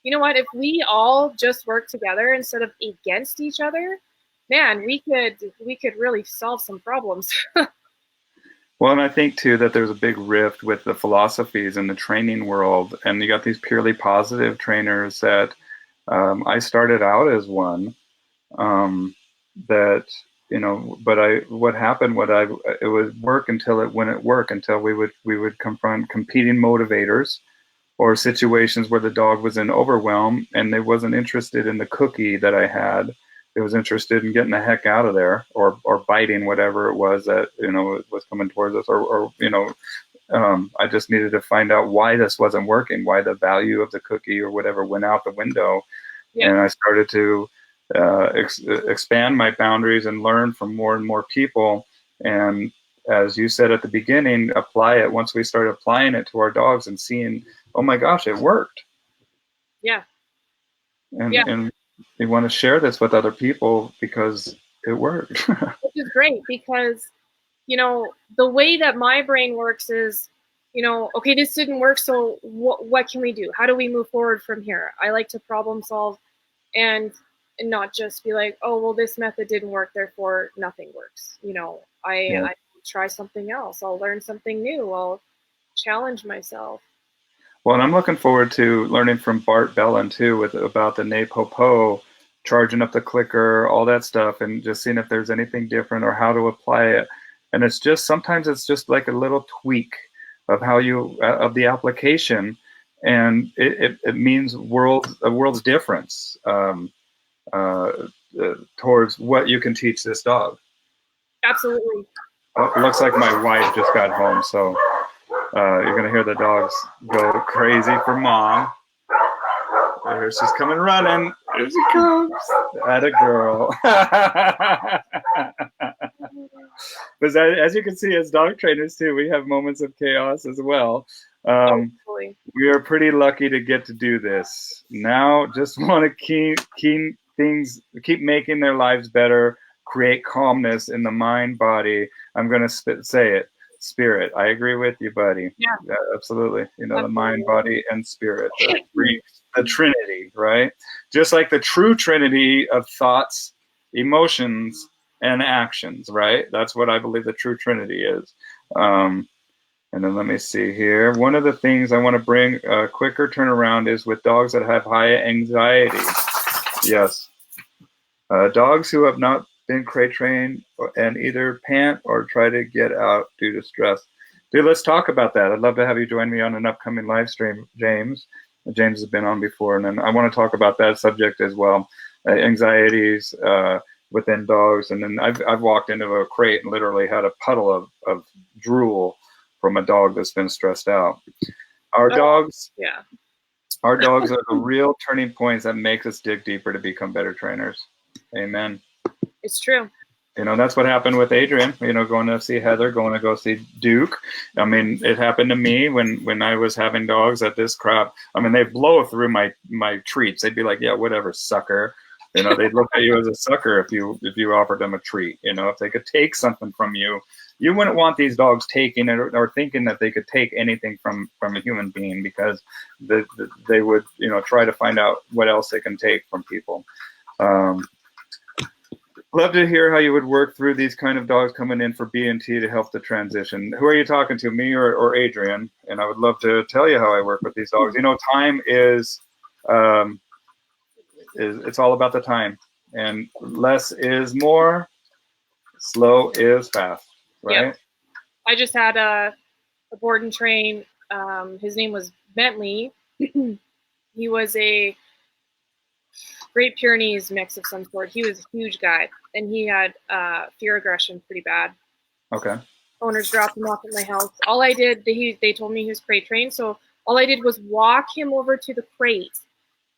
you know what? If we all just work together instead of against each other, man, we could really solve some problems. Well, and I think too that there's a big rift with the philosophies in the training world, and you got these purely positive trainers that I started out as one. That but what happened? It would work until it wouldn't work, until we would confront competing motivators or situations where the dog was in overwhelm and they wasn't interested in the cookie that I had. It was interested in getting the heck out of there, or biting whatever it was that was coming towards us, or I just needed to find out why this wasn't working, why the value of the cookie or whatever went out the window. Yeah. And I started to expand my boundaries and learn from more and more people. And as you said at the beginning, apply it. Once we started applying it to our dogs and seeing, oh my gosh, it worked. Yeah. And we want to share this with other people because it worked. Which is great, because the way that my brain works is, okay, this didn't work, so what can we do? How do we move forward from here? I like to problem solve and not just be like, oh, well, this method didn't work, therefore nothing works. I try something else. I'll learn something new. I'll challenge myself. Well, and I'm looking forward to learning from Bart Bellin too, about the Napopo, charging up the clicker, all that stuff, and just seeing if there's anything different or how to apply it. And sometimes it's just like a little tweak of how of the application, and it means a world's difference towards what you can teach this dog. Absolutely. Oh, it looks like my wife just got home, so you're gonna hear the dogs go crazy for mom. There she's coming running. Here she comes. Atta girl. But as you can see, as dog trainers too, we have moments of chaos as well. We are pretty lucky to get to do this. Now, just want to keep making their lives better, create calmness in the mind, body. I'm gonna say it. Spirit. I agree with you, buddy. Yeah, absolutely. The mind, body, and spirit. The trinity, right? Just like the true trinity of thoughts, emotions, and actions, right? That's what I believe the true trinity is. And then let me see here. One of the things I want to bring a quicker turnaround is with dogs that have high anxiety. Yes. Dogs who have not been crate trained and either pant or try to get out due to stress. Dude, let's talk about that. I'd love to have you join me on an upcoming live stream, James. James has been on before, and then I want to talk about that subject as well. Anxieties within dogs. And then I've walked into a crate and literally had a puddle of drool from a dog that's been stressed out. Our dogs are the real turning points that make us dig deeper to become better trainers. Amen. It's true. That's what happened with Adrienne, going to see Heather, going to go see Duke. I mean, it happened to me when I was having dogs at this crap. I mean, they blow through my treats. They'd be like, yeah, whatever, sucker. They'd look at you as a sucker if you offered them a treat. If they could take something from you, you wouldn't want these dogs taking it or thinking that they could take anything from a human being, because they would, try to find out what else they can take from people. Love to hear how you would work through these kind of dogs coming in for B&T to help the transition. Who are you talking to, me or Adrienne? And I would love to tell you how I work with these dogs. Time is it's all about the time, and less is more, slow is fast, right? Yep. I just had a board and train. His name was Bentley. He was a Great Pyrenees mix of some sort. He was a huge guy, and he had fear aggression pretty bad. Okay. Owners dropped him off at my house. All I did, they told me he was crate trained, so all I did was walk him over to the crate,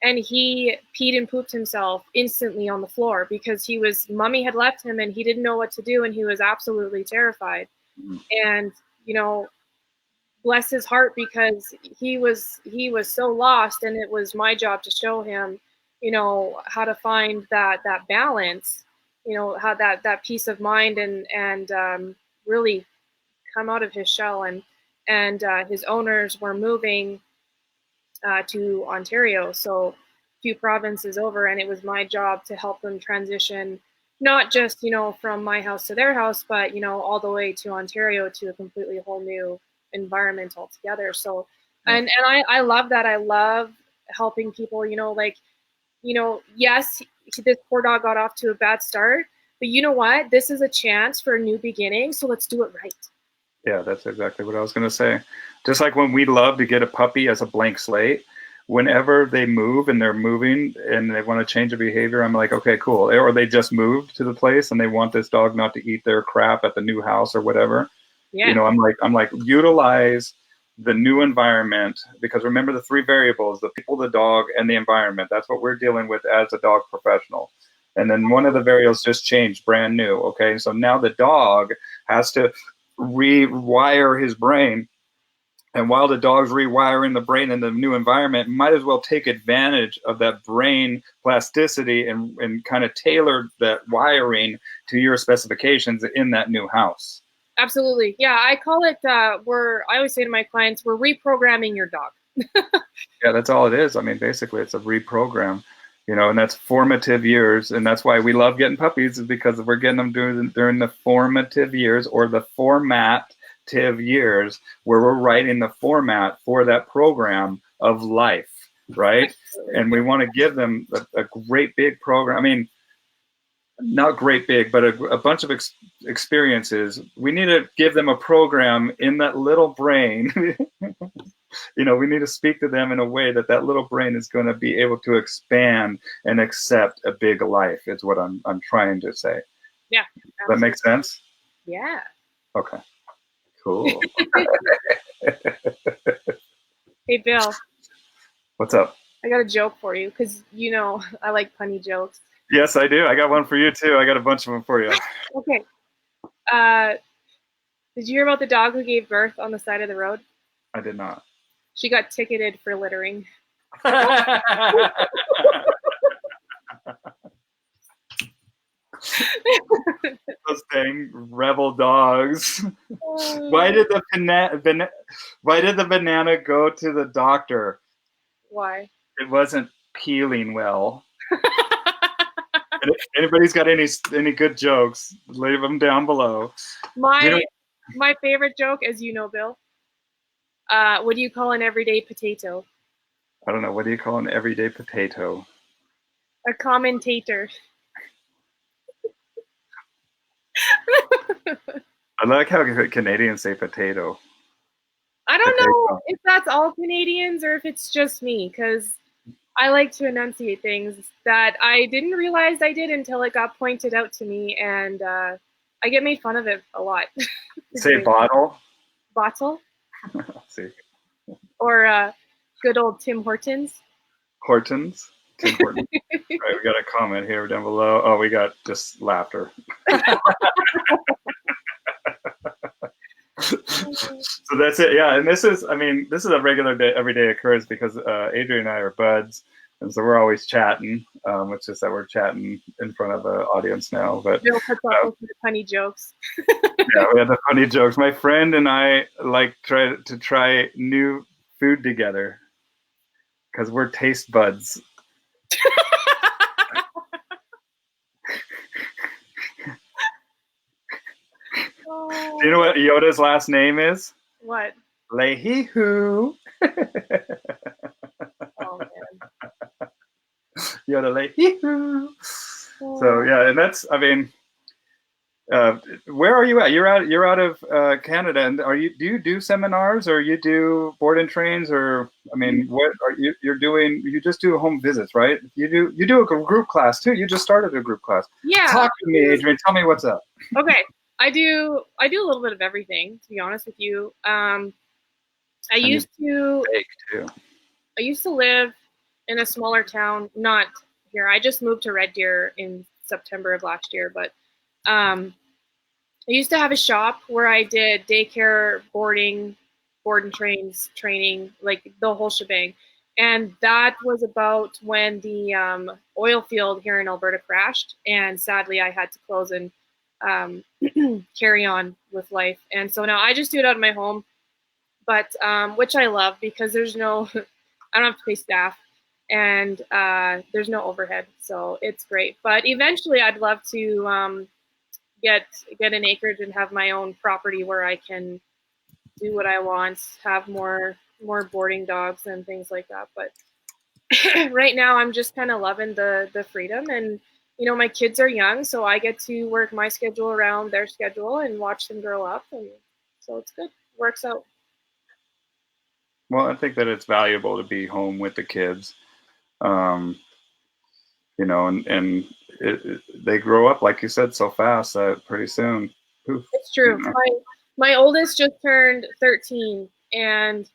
and he peed and pooped himself instantly on the floor because mommy had left him and he didn't know what to do, and he was absolutely terrified. And, you know, bless his heart, because he was so lost, and it was my job to show him, you know, how to find that balance, you know, how that peace of mind, and really come out of his shell. And his owners were moving to Ontario, so a few provinces over, and it was my job to help them transition, not just, you know, from my house to their house, but, you know, all the way to Ontario, to a completely whole new environment altogether. So, and I love that. I love helping people, you know, like, you know, yes, this poor dog got off to a bad start, but you know what? This is a chance for a new beginning, so let's do it right. Yeah, that's exactly what I was going to say. Just like when we love to get a puppy as a blank slate, whenever they move and they're moving and they want to change a behavior, I'm like, okay, cool. Or they just moved to the place and they want this dog not to eat their crap at the new house or whatever. Yeah. You know, I'm like, utilize the new environment, because remember the 3 variables: the people, the dog, and the environment. That's what we're dealing with as a dog professional. And then one of the variables just changed, brand new. Okay, so now the dog has to rewire his brain. And while the dog's rewiring the brain in the new environment, might as well take advantage of that brain plasticity and kind of tailor that wiring to your specifications in that new house. Absolutely. Yeah, I call it, I always say to my clients, we're reprogramming your dog. Yeah, that's all it is. I mean, basically, it's a reprogram, you know, and that's formative years. And that's why we love getting puppies, is because we're getting them during the formative years, or the formative years, where we're writing the format for that program of life, right? And we want to give them a great big program. I mean, not great big, but a bunch of experiences. We need to give them a program in that little brain. You know, we need to speak to them in a way that little brain is going to be able to expand and accept a big life. Is what I'm trying to say. Yeah. Does that make sense? Yeah. Okay. Cool. Hey, Bill. What's up? I got a joke for you, because, you know, I like punny jokes. Yes, I do. I got one for you too. I got a bunch of them for you. Okay. Did you hear about the dog who gave birth on the side of the road? I did not. She got ticketed for littering. Those dang rebel dogs. Why did the banana go to the doctor? Why? It wasn't peeling well. Anybody's got any good jokes, leave them down below. My favorite joke, as you know, Bill. What do you call an everyday potato? I don't know. What do you call an everyday potato? A commentator. I like how Canadians say potato. I don't know if that's all Canadians or if it's just me, because I like to enunciate things that I didn't realize I did until it got pointed out to me, and I get made fun of it a lot. Say bottle. Bottle. See. Or good old Tim Hortons. Hortons. Tim Hortons. Right, we got a comment here down below. Oh, we got just laughter. So that's it. Yeah, and this is a regular day, everyday occurrence, because Adrienne and I are buds, and so we're always chatting. It's just that we're chatting in front of an audience now. But Bill puts up with the funny jokes. Yeah, we have the funny jokes. My friend and I like to try new food together because we're taste buds. Do you know what Yoda's last name is? What? Lehihu. Oh, man. Yoda Lehihu. So yeah, and that's, Where are you at? You're out of Canada, and do you do seminars, or you do board and trains, or I mean, what are you're doing? You just do home visits, right? You do a group class too. You just started a group class. Yeah. Talk to me, Adrienne. Tell me what's up. Okay. I do a little bit of everything, to be honest with you. I used to Bake too. I used to live in a smaller town, not here. I just moved to Red Deer in September of last year, but I used to have a shop where I did daycare, boarding, board and trains, training, like the whole shebang. And that was about when the oil field here in Alberta crashed. And sadly, I had to close and carry on with life. And so now I just do it out of my home, but which I love because there's no, I don't have to pay staff and there's no overhead. So it's great. But eventually I'd love to get an acreage and have my own property where I can do what I want, have more boarding dogs and things like that. But right now I'm just kind of loving the freedom, and you know, my kids are young, so I get to work my schedule around their schedule and watch them grow up, and so it's good. Works out. Well, I think that it's valuable to be home with the kids, you know, and they grow up, like you said, so fast that pretty soon. Poof, It's true. you know. My oldest just turned 13, and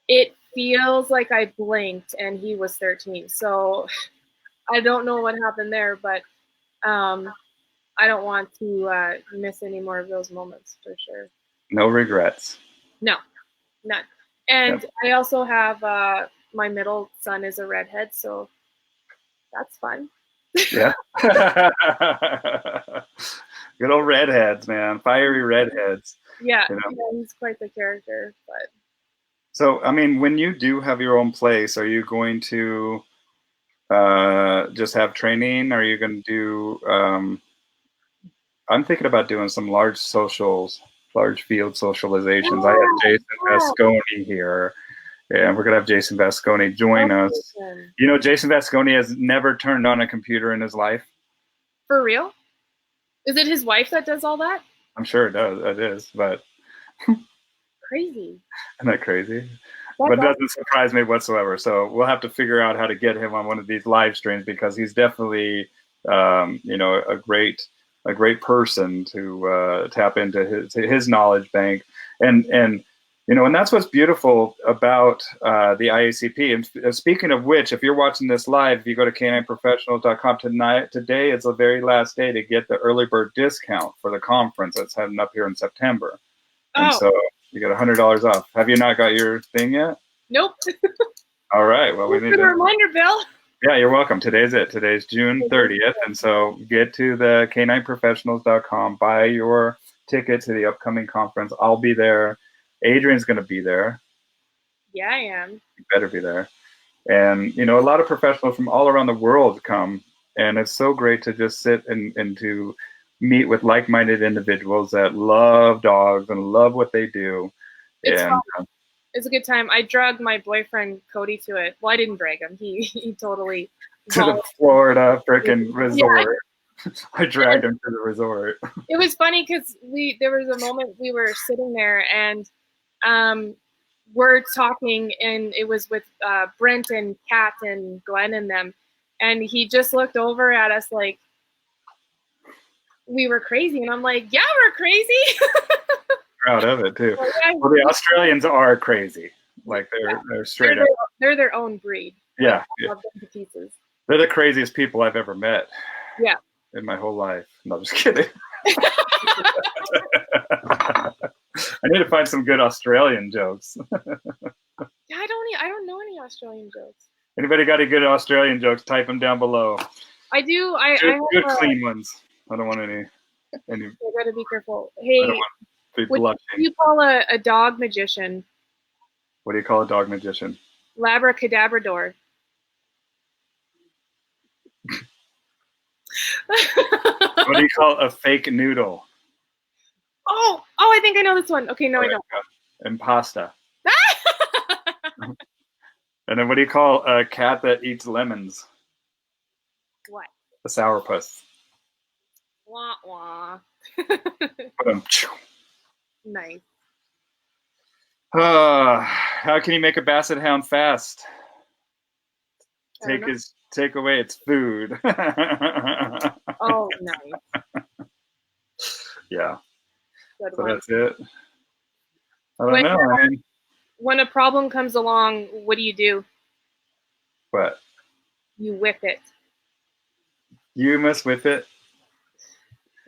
it feels like I blinked and he was 13. So I don't know what happened there, but I don't want to miss any more of those moments for sure. No regrets. No, none. And Yep. I also have my middle son is a redhead, so that's fun. Yeah. Good old redheads, man. Fiery redheads. Yeah, You know? yeah, he's quite the character. But So, I mean, when you do have your own place, are you going to just have training? Are you going to do? I'm thinking about doing some large socials, large field socializations. I have Jason Vasconi here. Yeah, we're gonna have Jason Vasconi join us. You know, Jason Vasconi has never turned on a computer in his life. For real? Is it his wife that does all that? I'm sure it does. It is, but crazy. isn't that crazy? That's But it doesn't surprise me whatsoever. So we'll have to figure out how to get him on one of these live streams because he's definitely, you know, a great person to tap into his knowledge bank, and you know, and that's what's beautiful about the IACP. And speaking of which, if you're watching this live, if you go to canineprofessionals.com today is the very last day to get the early bird discount for the conference that's heading up here in September. And so you get $100 off. Have you not got your thing yet? Nope. All right. Well, we need a reminder, Bill. Yeah, you're welcome. Today's it. Today's June 30th. And so get to the canineprofessionals.com, buy your ticket to the upcoming conference. I'll be there. Adrienne's going to be there. Yeah, I am. You better be there. And, you know, a lot of professionals from all around the world come. And it's so great to just sit and to meet with like-minded individuals that love dogs and love what they do. It's a good time. I dragged my boyfriend Cody to it. Well, I didn't drag him. He totally to the Florida freaking resort. Yeah. I dragged him to the resort. It was funny because there was a moment we were sitting there and we're talking, and it was with Brent and Kat and Glenn and them, and he just looked over at us like we were crazy, and I'm like, yeah, we're crazy. Proud of it too. Well, the Australians are crazy. Like they're straight up. They're their own breed. Yeah. I love them to pieces. They're the craziest people I've ever met. Yeah. In my whole life. No, just kidding. I need to find some good Australian jokes. Yeah, I don't know any Australian jokes. Anybody got any good Australian jokes? Type them down below. I do. Good clean ones. I don't want any. I gotta be careful. Hey, what do you call a dog magician? What do you call a dog magician? Labracadabrador. What do you call a fake noodle? Oh, I think I know this one. Okay, no, I don't. And pasta. And then what do you call a cat that eats lemons? What? A sourpuss. Wah wah. Nice. How can you make a basset hound fast? Take away its food. Oh, nice. Yeah. Good So one. that's it. I don't know. When a problem comes along, what do? What? You whip it. You must whip it.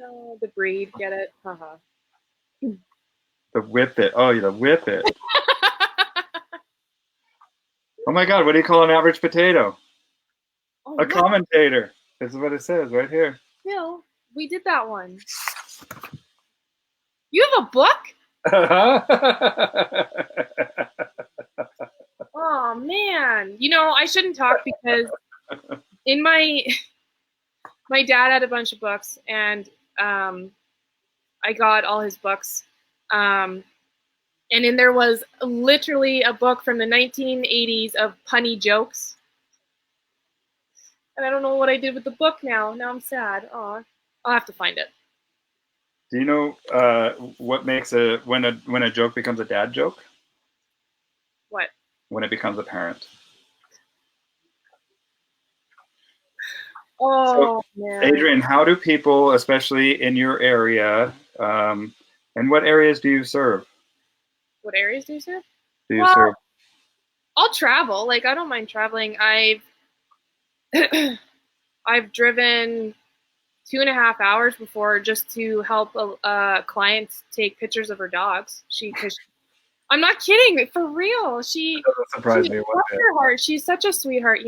Oh, the breed, get it? Haha. The whip it. Oh, the whip it. Oh my God, what do you call an average potato? Oh, a commentator. This is what it says right here. Phil, we did that one. You have a book? Oh man. I shouldn't talk because in my dad had a bunch of books, and I got all his books. And then there was literally a book from the 1980s of punny jokes. And I don't know what I did with the book now. Now I'm sad. Aw. I'll have to find it. Do you know what makes when a joke becomes a dad joke? What? When it becomes apparent. Oh, man. Adrienne, how do people, especially in your area, and what areas do you serve? What areas do you serve? Serve? I'll travel. Like, I don't mind traveling. I've driven 2.5 hours before just to help a client take pictures of her dogs. I'm not kidding, for real. She surprised me. Her heart. She's such a sweetheart.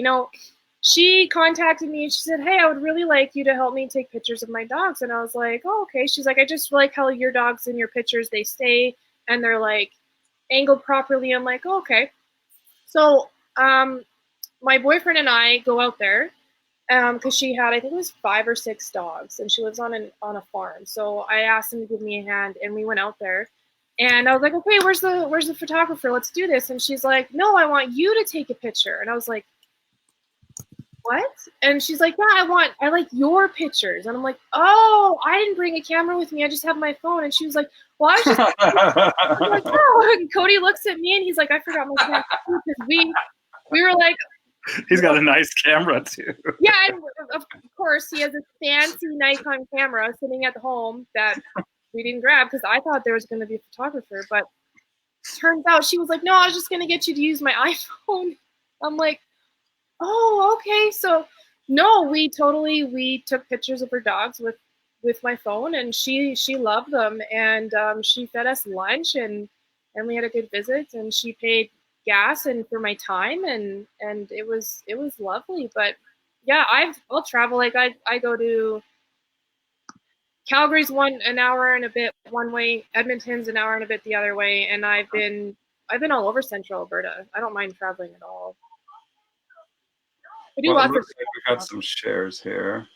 She contacted me and she said, "Hey, I would really like you to help me take pictures of my dogs." And I was like, "Oh, okay." She's like, "I just like how your dogs in your pictures, they stay and they're like angled properly." I'm like, "Oh, okay." So my boyfriend and I go out there because she had, I think it was 5 or 6 dogs, and she lives on a farm. So I asked him to give me a hand, and we went out there. And I was like, "Okay, where's the photographer? Let's do this." And she's like, "No, I want you to take a picture." And I was like, "What?" And she's like, "Yeah, I like your pictures." And I'm like, "Oh, I didn't bring a camera with me. I just have my phone." And she was like, "Well, I was just," I'm like, "Oh." And Cody looks at me and he's like, "I forgot my camera," because we were like, he's got a nice camera too. Yeah, and of course he has a fancy Nikon camera sitting at home that we didn't grab because I thought there was going to be a photographer, but turns out she was like, "No, I was just going to get you to use my iPhone." I'm like, "Oh, okay." So no, we took pictures of her dogs with my phone, and she loved them, and she fed us lunch, and we had a good visit, and she paid gas and for my time, and it was lovely. But yeah, I'll travel. Like I go to Calgary's an hour and a bit one way, Edmonton's an hour and a bit the other way, and I've been all over Central Alberta. I don't mind traveling at all. I do lots of. We got some shares here.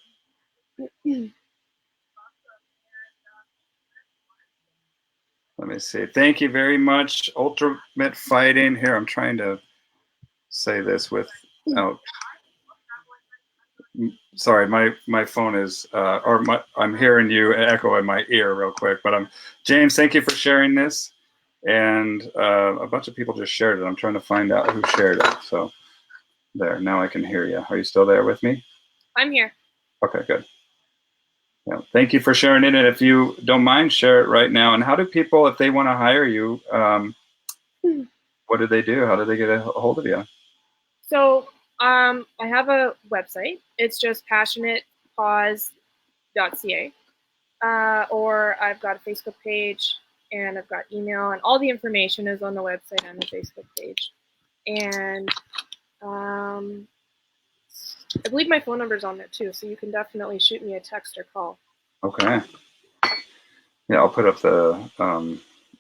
Let me see. Thank you very much, Ultimate Fighting. Here, I'm trying to say this without. Sorry, my phone is, I'm hearing you echo in my ear real quick. But James, thank you for sharing this. And a bunch of people just shared it. I'm trying to find out who shared it. So there, now I can hear you. Are you still there with me? I'm here. Okay, good. Yeah, thank you for sharing it. And if you don't mind, share it right now. And how do people, if they want to hire you, what do they do? How do they get a hold of you? So I have a website. It's just passionatepaws.ca. Or I've got a Facebook page, and I've got email, and all the information is on the website and the Facebook page. And I believe my phone number is on there too, so you can definitely shoot me a text or call. Okay. Yeah, I'll put up a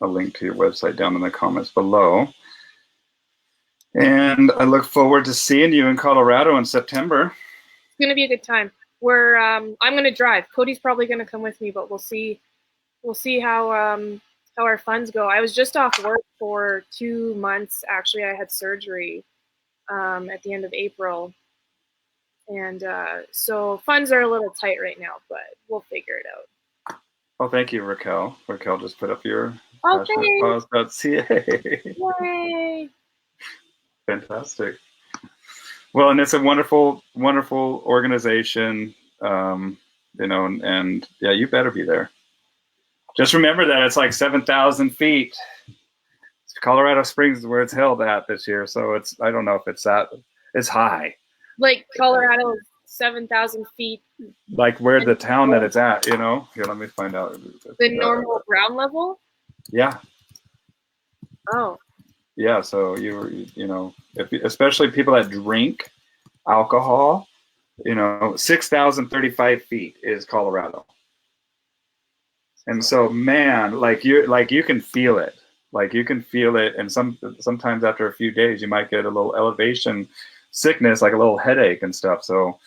link to your website down in the comments below. And I look forward to seeing you in Colorado in September. It's going to be a good time. I'm going to drive. Cody's probably going to come with me, but we'll see how our funds go. I was just off work for 2 months. Actually, I had surgery at the end of April, And so funds are a little tight right now, but we'll figure it out. Well, thank you, Raquel. Raquel just put up your Okay. passionatepaws.ca. Yay. Fantastic. Well, and it's a wonderful, wonderful organization, you know, and yeah, you better be there. Just remember that it's like 7,000 feet. Colorado Springs is where it's held at this year, so it's, I don't know if it's that, it's high. Like Colorado is 7,000 feet. Like where the town that it's at, you know? Here, let me find out. The normal ground level? Yeah. Oh. Yeah, so you know, especially people that drink alcohol, you know, 6,035 feet is Colorado. And so, man, like you can feel it. Like you can feel it, and sometimes after a few days, you might get a little elevation sickness, like a little headache and stuff. So,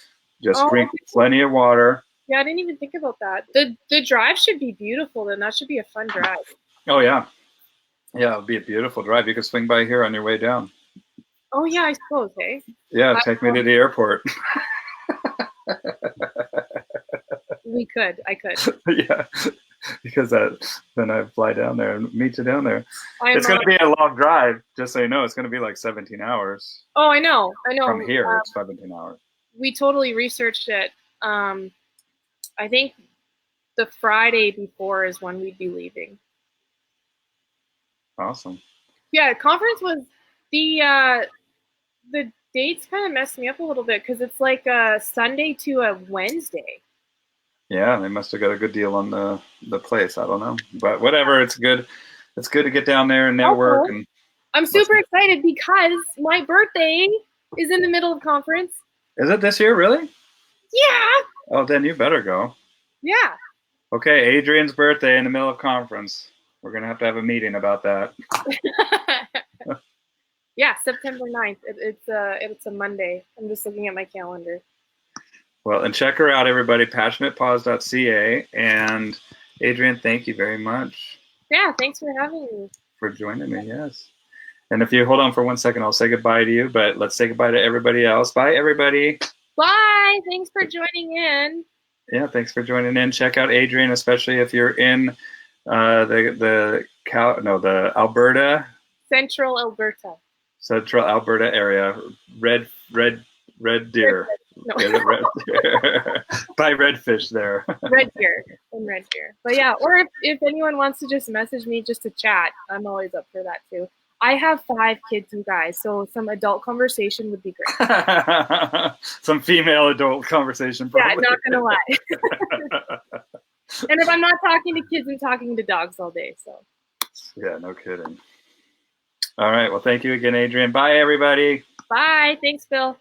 just drink plenty of water. Yeah, I didn't even think about that. The drive should be beautiful, then that should be a fun drive. Oh yeah, yeah, it'll be a beautiful drive. You can swing by here on your way down. Oh yeah, I suppose, hey. Yeah, take me to the airport. I could. Yeah. Because then I fly down there and meet you down there. It's going to be a long drive, just so you know. It's going to be like 17 hours. Oh, I know. From here, it's 17 hours. We totally researched it. I think the Friday before is when we'd be leaving. Awesome. Yeah, conference was the dates kind of messed me up a little bit because it's like a Sunday to a Wednesday. Yeah, they must have got a good deal on the place. I don't know, but whatever. It's good. It's good to get down there and network. And I'm super excited because my birthday is in the middle of conference. Is it this year, really? Yeah. Oh, then you better go. Yeah. Okay, Adrienne's birthday in the middle of conference. We're gonna have a meeting about that. Yeah, September 9th. It's a Monday. I'm just looking at my calendar. Well, and check her out, everybody, passionatepaws.ca. And Adrienne, thank you very much. Yeah, thanks for having me. For joining me, yes. And if you hold on for 1 second, I'll say goodbye to you, but let's say goodbye to everybody else. Bye, everybody. Bye. Thanks for joining in. Yeah, thanks for joining in. Check out Adrienne, especially if you're in the Alberta. Central Alberta. Central Alberta area. Red deer. No. Buy redfish there. Red deer. But yeah, or if anyone wants to just message me just to chat, I'm always up for that too. I have 5 kids, you guys, so some adult conversation would be great. Some female adult conversation, probably. Yeah, not gonna lie. And if I'm not talking to kids, I'm talking to dogs all day. So. Yeah, no kidding. All right. Well, thank you again, Adrienne. Bye, everybody. Bye. Thanks, Phil.